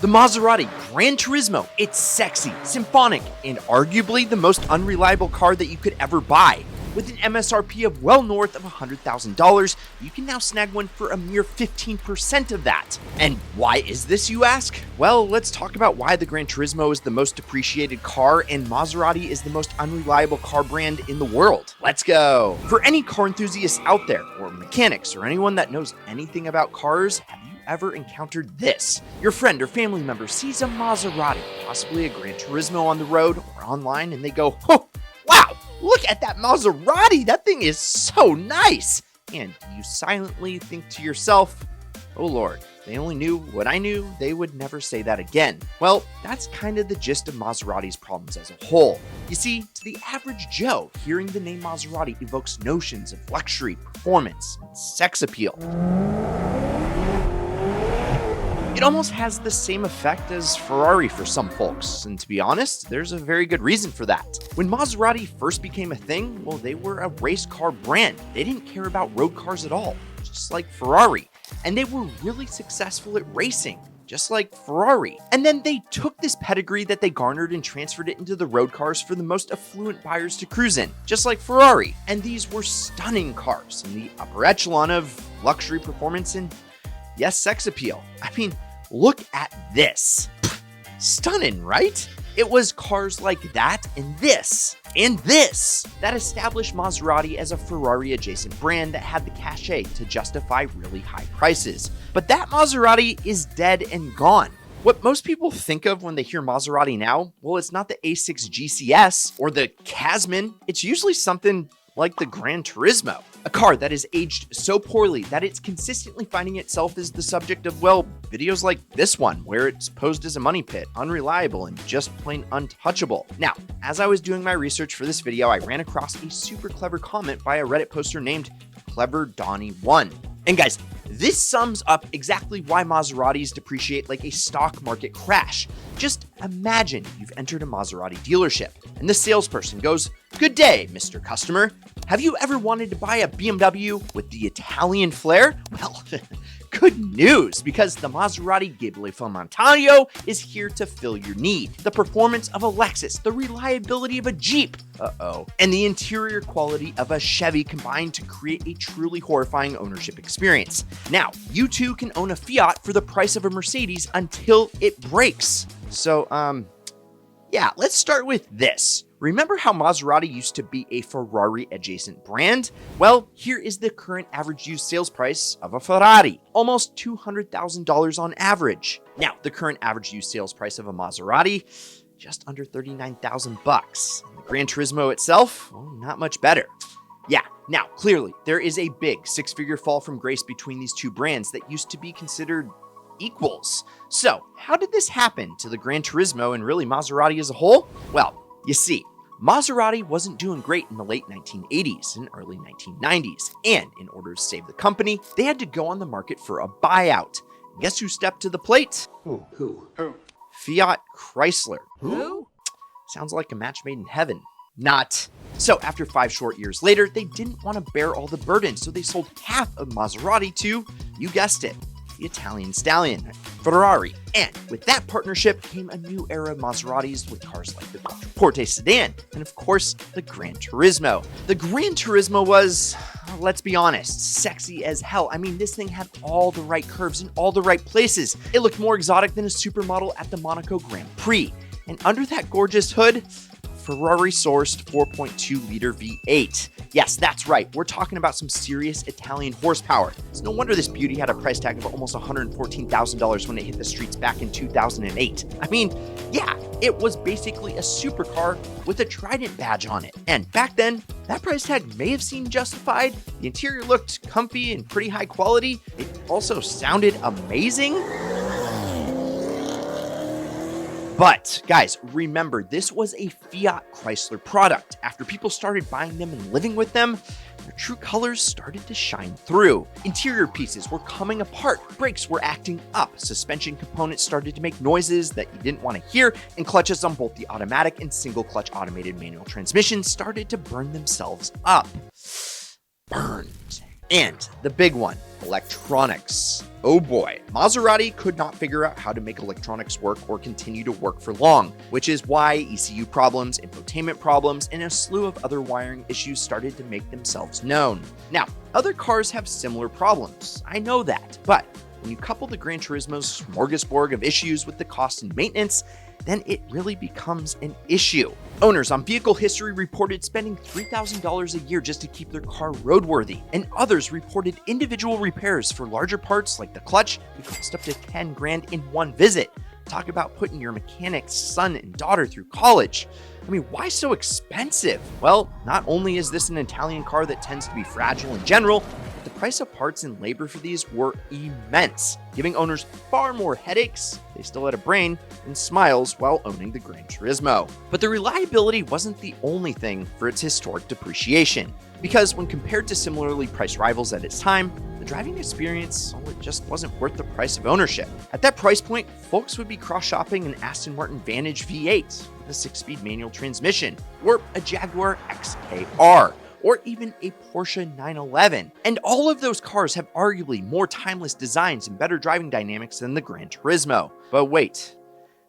The Maserati Gran Turismo. It's sexy, symphonic, and arguably the most unreliable car that you could ever buy. With an MSRP of well north of $100,000, you can now snag one for a mere 15% of that. And why is this, you ask? Well, let's talk about why the Gran Turismo is the most depreciated car and Maserati is the most unreliable car brand in the world. Let's go! For any car enthusiasts out there, or mechanics, or anyone that knows anything about cars, have you ever encountered this? Your friend or family member sees a Maserati, possibly a Gran Turismo on the road or online, and they go, "Oh, wow! Look at that Maserati! That thing is so nice!" And you silently think to yourself, "Oh Lord, if they only knew what I knew, they would never say that again." Well, that's kind of the gist of Maserati's problems as a whole. You see, to the average Joe, hearing the name Maserati evokes notions of luxury, performance, and sex appeal. It almost has the same effect as Ferrari for some folks, and to be honest, there's a very good reason for that. When Maserati first became a thing, well, they were a race car brand. They didn't care about road cars at all, just like Ferrari. And they were really successful at racing, just like Ferrari. And then they took this pedigree that they garnered and transferred it into the road cars for the most affluent buyers to cruise in, just like Ferrari. And these were stunning cars in the upper echelon of luxury performance and, yes, sex appeal. I mean, look at this. Stunning, right? It was cars like that and this that established Maserati as a Ferrari-adjacent brand that had the cachet to justify really high prices. But that Maserati is dead and gone. What most people think of when they hear Maserati now, well, it's not the A6 GCS or the Casman. It's usually something like the Gran Turismo, a car that is aged so poorly that it's consistently finding itself as the subject of, well, videos like this one, where it's posed as a money pit, unreliable, and just plain untouchable. Now, as I was doing my research for this video, I ran across a super clever comment by a Reddit poster named Clever Donnie1. And guys, this sums up exactly why Maseratis depreciate like a stock market crash. Just imagine you've entered a Maserati dealership and the salesperson goes, "Good day, Mr. Customer. Have you ever wanted to buy a BMW with the Italian flair?" Well, good news, because the Maserati Ghibli Fontanaio is here to fill your need. The performance of a Lexus, the reliability of a Jeep, and the interior quality of a Chevy combined to create a truly horrifying ownership experience. Now, you too can own a Fiat for the price of a Mercedes until it breaks. So, yeah, let's start with this. Remember how Maserati used to be a Ferrari-adjacent brand? Well, here is the current average used sales price of a Ferrari, almost $200,000 on average. Now, the current average used sales price of a Maserati, just under $39,000. And the Gran Turismo itself, well, not much better. Yeah, now, clearly, there is a big six-figure fall from grace between these two brands that used to be considered equals. So, how did this happen to the Gran Turismo and really Maserati as a whole? Well, you see, Maserati wasn't doing great in the late 1980s and early 1990s, and in order to save the company, they had to go on the market for a buyout. And guess who stepped to the plate? Who? Fiat Chrysler. Who? Sounds like a match made in heaven. Not. So after 5 short years later, they didn't want to bear all the burden, so they sold half of Maserati to, you guessed it, the Italian stallion, Ferrari. And with that partnership came a new era of Maseratis with cars like the Quattroporte sedan, and of course, the Gran Turismo. The Gran Turismo was, let's be honest, sexy as hell. I mean, this thing had all the right curves in all the right places. It looked more exotic than a supermodel at the Monaco Grand Prix. And under that gorgeous hood, Ferrari-sourced 4.2-liter V8. Yes, that's right. We're talking about some serious Italian horsepower. It's no wonder this beauty had a price tag of almost $114,000 when it hit the streets back in 2008. I mean, yeah, it was basically a supercar with a Trident badge on it. And back then, that price tag may have seemed justified. The interior looked comfy and pretty high quality. It also sounded amazing. But guys, remember, this was a Fiat Chrysler product. After people started buying them and living with them, their true colors started to shine through. Interior pieces were coming apart, brakes were acting up, suspension components started to make noises that you didn't want to hear, and clutches on both the automatic and single clutch automated manual transmissions started to burn themselves up. Burned. And the big one, electronics. Oh boy, Maserati could not figure out how to make electronics work or continue to work for long, which is why ECU problems, infotainment problems, and a slew of other wiring issues started to make themselves known. Now, other cars have similar problems, I know that, but when you couple the Gran Turismo's smorgasbord of issues with the cost and maintenance, then it really becomes an issue. Owners on Vehicle History reported spending $3,000 a year just to keep their car roadworthy, and others reported individual repairs for larger parts like the clutch could cost up to 10 grand in one visit. Talk about putting your mechanic's son and daughter through college. I mean, why so expensive? Well, not only is this an Italian car that tends to be fragile in general, but the price of parts and labor for these were immense, giving owners far more headaches, they still had a brain, and smiles while owning the Gran Turismo. But the reliability wasn't the only thing for its historic depreciation, because when compared to similarly priced rivals at its time, the driving experience, well, it just wasn't worth the price of ownership. At that price point, folks would be cross-shopping an Aston Martin Vantage V8 with a 6-speed manual transmission, or a Jaguar XKR, or even a Porsche 911. And all of those cars have arguably more timeless designs and better driving dynamics than the Gran Turismo. But wait,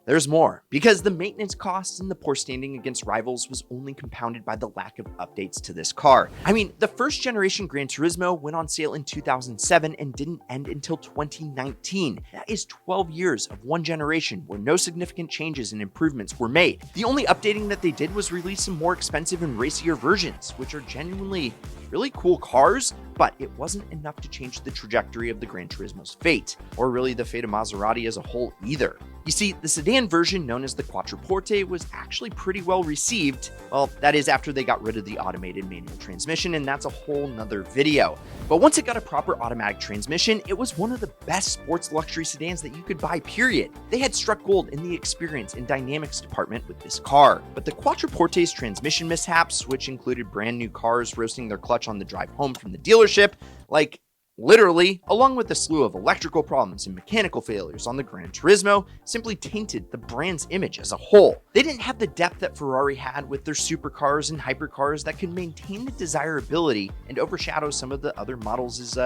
there's more, because the maintenance costs and the poor standing against rivals was only compounded by the lack of updates to this car. I mean, the first generation Gran Turismo went on sale in 2007 and didn't end until 2019. That is 12 years of one generation where no significant changes and improvements were made. The only updating that they did was release some more expensive and racier versions, which are genuinely really cool cars, but it wasn't enough to change the trajectory of the Gran Turismo's fate, or really the fate of Maserati as a whole either. You see, the sedan version known as the Quattroporte was actually pretty well received. Well, that is after they got rid of the automated manual transmission, and that's a whole nother video. But once it got a proper automatic transmission, it was one of the best sports luxury sedans that you could buy, period. They had struck gold in the experience and dynamics department with this car. But the Quattroporte's transmission mishaps, which included brand new cars roasting their clutch on the drive home from the dealership, like literally, along with a slew of electrical problems and mechanical failures on the Gran Turismo, simply tainted the brand's image as a whole. They didn't have the depth that Ferrari had with their supercars and hypercars that could maintain the desirability and overshadow some of the other models'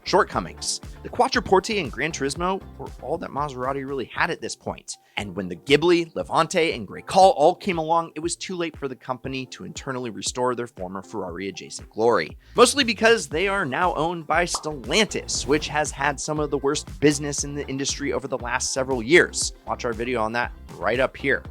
shortcomings. The Quattroporte and Gran Turismo were all that Maserati really had at this point. And when the Ghibli, Levante, and Greycall all came along, it was too late for the company to internally restore their former Ferrari-adjacent glory. Mostly because they are now owned by Stellantis, which has had some of the worst business in the industry over the last several years. Watch our video on that right up here.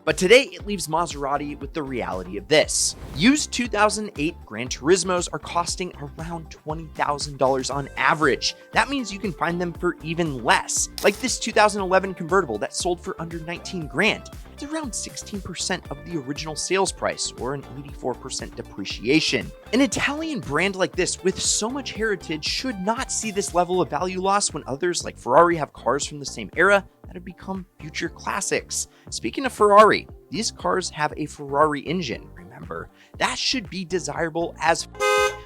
But today, it leaves Maserati with the reality of this. Used 2008 Gran Turismos are costing around $20,000 on average. That means you can find them for even less. Like this 2011 convertible that sold for under 19 grand. It's around 16% of the original sales price, or an 84% depreciation. An Italian brand like this with so much heritage should not see this level of value loss when others like Ferrari have cars from the same era that have become future classics. Speaking of Ferrari, these cars have a Ferrari engine, remember? That should be desirable as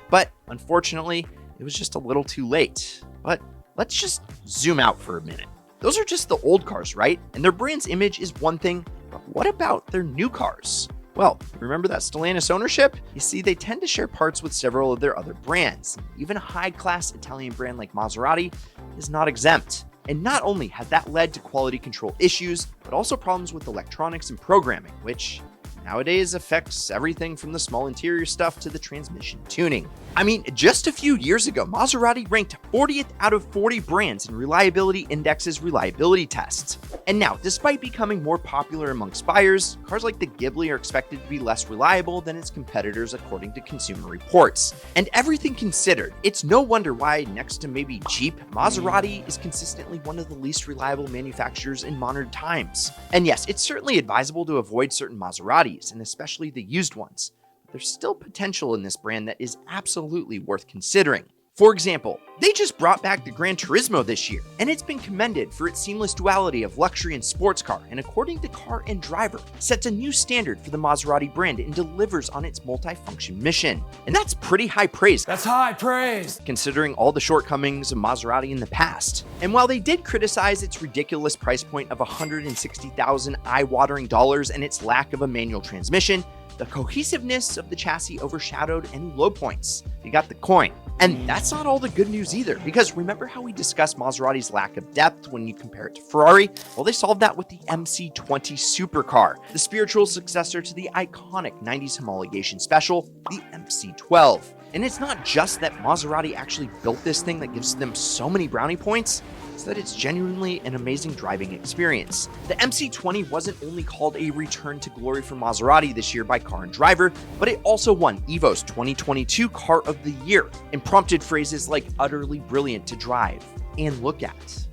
but unfortunately, it was just a little too late. But let's just zoom out for a minute. Those are just the old cars, right? And their brand's image is one thing, but what about their new cars? Well, remember that Stellantis ownership? You see, they tend to share parts with several of their other brands. Even a high-class Italian brand like Maserati is not exempt. And not only has that led to quality control issues, but also problems with electronics and programming, which nowadays affects everything from the small interior stuff to the transmission tuning. I mean, just a few years ago, Maserati ranked 40th out of 40 brands in Reliability Index's reliability tests. And now, despite becoming more popular amongst buyers, cars like the Ghibli are expected to be less reliable than its competitors according to Consumer Reports. And everything considered, it's no wonder why, next to maybe Jeep, Maserati is consistently one of the least reliable manufacturers in modern times. And yes, it's certainly advisable to avoid certain Maseratis, and especially the used ones. There's still potential in this brand that is absolutely worth considering. For example, they just brought back the Gran Turismo this year, and it's been commended for its seamless duality of luxury and sports car, and according to Car and Driver, sets a new standard for the Maserati brand and delivers on its multi-function mission. And that's pretty high praise. That's high praise! Considering all the shortcomings of Maserati in the past. And while they did criticize its ridiculous price point of $160,000 eye-watering dollars and its lack of a manual transmission, the cohesiveness of the chassis overshadowed any low points. You got the coin. And that's not all the good news either, because remember how we discussed Maserati's lack of depth when you compare it to Ferrari? Well, they solved that with the MC20 supercar, the spiritual successor to the iconic 90s homologation special, the MC12. And it's not just that Maserati actually built this thing that gives them so many brownie points, it's that it's genuinely an amazing driving experience. The MC20 wasn't only called a return to glory for Maserati this year by Car and Driver, but it also won Evo's 2022 Car of the Year and prompted phrases like utterly brilliant to drive and look at.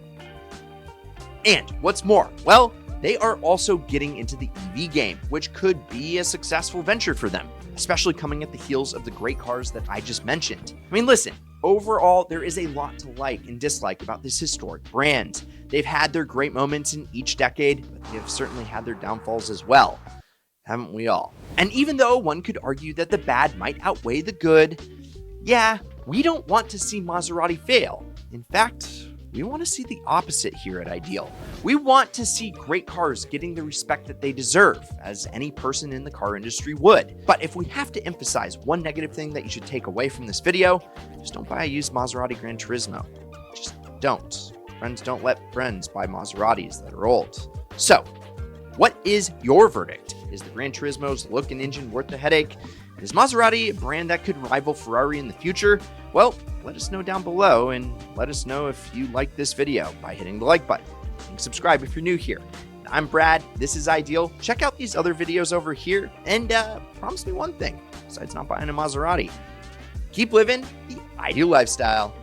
And what's more, well, they are also getting into the EV game, which could be a successful venture for them, especially coming at the heels of the great cars that I just mentioned. I mean, listen, overall, there is a lot to like and dislike about this historic brand. They've had their great moments in each decade, but they have certainly had their downfalls as well. Haven't we all? And even though one could argue that the bad might outweigh the good, yeah, we don't want to see Maserati fail. In fact, we want to see the opposite here at Ideal. We want to see great cars getting the respect that they deserve, as any person in the car industry would. But if we have to emphasize one negative thing that you should take away from this video, just don't buy a used Maserati Gran Turismo. Just don't. Friends don't let friends buy Maseratis that are old. So, what is your verdict? Is the Gran Turismo's look and engine worth the headache? Is Maserati a brand that could rival Ferrari in the future? Well, let us know down below, and let us know if you like this video by hitting the like button and subscribe if you're new here. I'm Brad, this is Ideal. Check out these other videos over here, and promise me one thing, besides not buying a Maserati. Keep living the Ideal lifestyle.